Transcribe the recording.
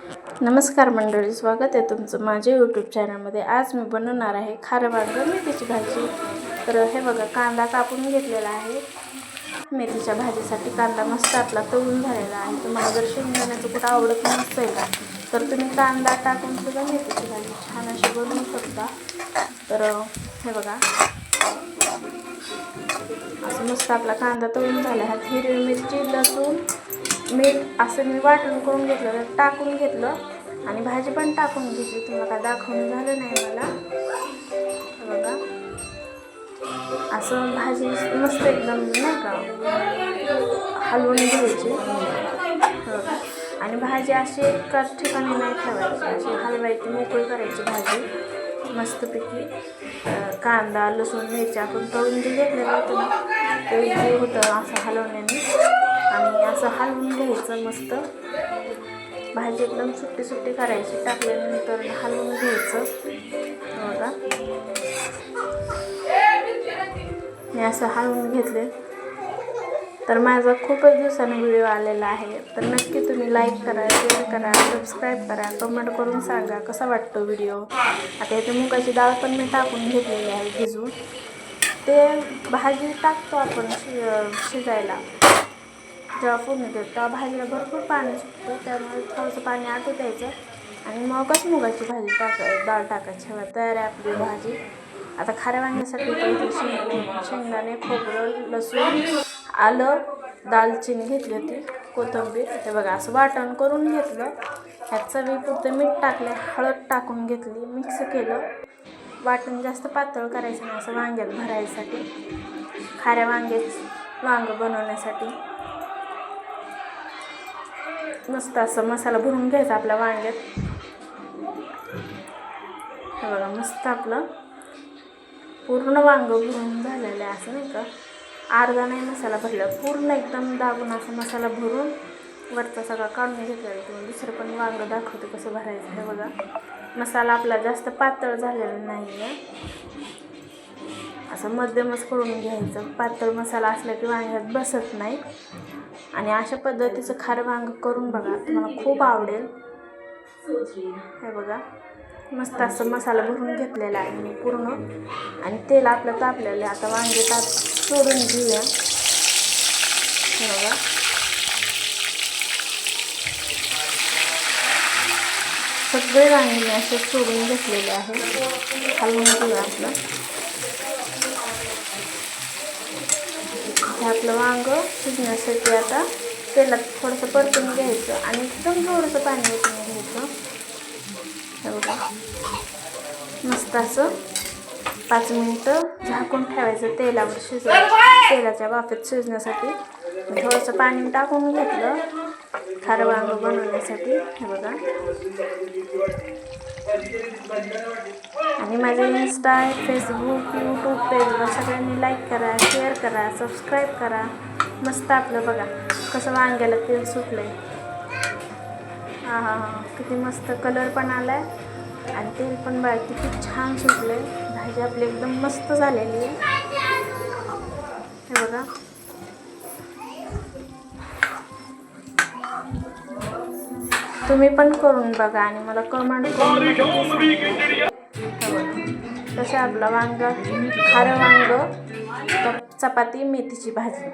नमस्कार मंडळी, स्वागत आहे तुमचं माझ्या यूट्यूब चॅनलमध्ये। आज मी बनवणार आहे खारं वांगं मेथीची भाजी। तर हे बघा, कांदा कापून घेतलेला आहे। मेथीच्या भाजीसाठी कांदा मस्त आपला तळून झालेला आहे। तुम्हाला जर शेंगदाण्याचं कुठं आवडत नसेल तर तुम्ही कांदा टाकून सुद्धा मेथीची भाजी छान अशी बनवू शकता। तर हे बघा, असं मस्त आपला कांदा तळून झाला आहे। हिरवी मिरची, लसूण, मीठ असं मी वाटण करून घेतलं, तर टाकून घेतलं आणि भाजी पण टाकून घेतली। तुम्हाला दाखवून झालं नाही मला। बघा, असं भाजी मस्त एकदम नाही का हलवून घ्यायची। बघा, आणि भाजी अशी एकाच ठिकाणी नाही ठेवायची, अशी हलवायची, मोकळी करायची भाजी मस्तपैकी। कांदा, लसूण, मिरची आपण तळून जे घेतलेलं होतं ना, ते जे होतं असं हलवण्याने, आणि असं हलवून घ्यायचं मस्त। भाजी एकदम सुट्टी सुट्टी करायची, टाकल्यानंतर हलवून घ्यायचं। बघा, मी असं हलवून घेतले। तर माझा खूपच दिवसांनी व्हिडिओ आलेला आहे, तर नक्की तुम्ही लाईक करा, शेअर करा, सबस्क्राईब करा, कमेंट करून सांगा कसा वाटतो व्हिडिओ। आता इथे मुगाची डाळ पण मी टाकून घेतलेली आहे भिजवून। ते भाजी टाकतो आपण शिजायला, जेव्हा फोडणी देतो तेव्हा भाजीला भरपूर पाणी सुटतं, त्यामुळे थोडंसं पाणी आटू द्यायचं आणि मगच मुगाची भाजी डाळ टाकायची। हवा तयार आहे आपली भाजी। आता खाऱ्या वांग्यासाठी शेंगदाणे, खोबरं, लसूण, आलं, दालचिनी घेतली होती, कोथिंबीर, हे बघा असं वाटण करून घेतलं। ह्यात चवीपुरतं मीठ टाकले, हळद टाकून घेतली, मिक्स केलं। वाटण जास्त पातळ करायचं नाही, असं वांग्यात भरायसाठी, खाऱ्या वांगं बनवण्यासाठी मस्त असं मसाला भरून घ्यायचा आपल्या वांग्यात। हे बघा, मस्त आपलं पूर्ण वांगं भरून झालेलं आहे, असं नाही का अर्धा नाही मसाला भरला, पूर्ण एकदम दाबून असं मसाला भरून वरचा सगळा काढून घेतलेला। तुम्ही दुसरं पण वांगं दाखवते कसं भरायचं। हे बघा, मसाला आपला जास्त पातळ झालेला नाही आहे, असं मध्यमच करून घ्यायचं। पातळ मसाला असला की वांग्यात बसत नाही। आणि अशा पद्धतीचं खारं वांगं करून बघा, तुम्हाला खूप आवडेल। हे बघा, मस्त असं मसाला भरून घेतलेला आहे मी पूर्ण, आणि तेल आपलं तापलेलं आहे। आता वांगे सोडून घेऊया। हे बघा, सगळे वांगे मी असे सोडून घेतलेले आहे। हलवून घेऊया आपलं, हे आपलं वांगं शिजण्यासाठी आता तेलात थोडंसं परतून घ्यायचं आणि एकदम थोडंसं पाणी ओतून घ्यायचं। हे बघा, मस्त असं 5 मिनिटं झाकून ठेवायचं तेलावर तेलाच्या वाफेत शिजण्यासाठी। थोडंसं पाणी टाकून घेतलं खारं वांगं बनवण्यासाठी। हे बघा, आणि माझे इंस्टा, फेसबुक, यूट्यूब पेजवर सगळ्यांनी लाईक करा, शेअर करा, सबस्क्राईब करा। मस्त आपलं बघा कसं वांग्याला तेल सुटलं आहे। हां हां हां, किती मस्त कलर पण आला आहे आणि तेल पण बघा किती छान सुटलं आहे। भाजी आपली एकदम मस्त झालेली आहे। हे बघा, तुम्ही पण करून बघा आणि मला कमेंट करून सांगा कसं आपलं वांगं खारं वांगं, चपाती, मेथीची भाजी।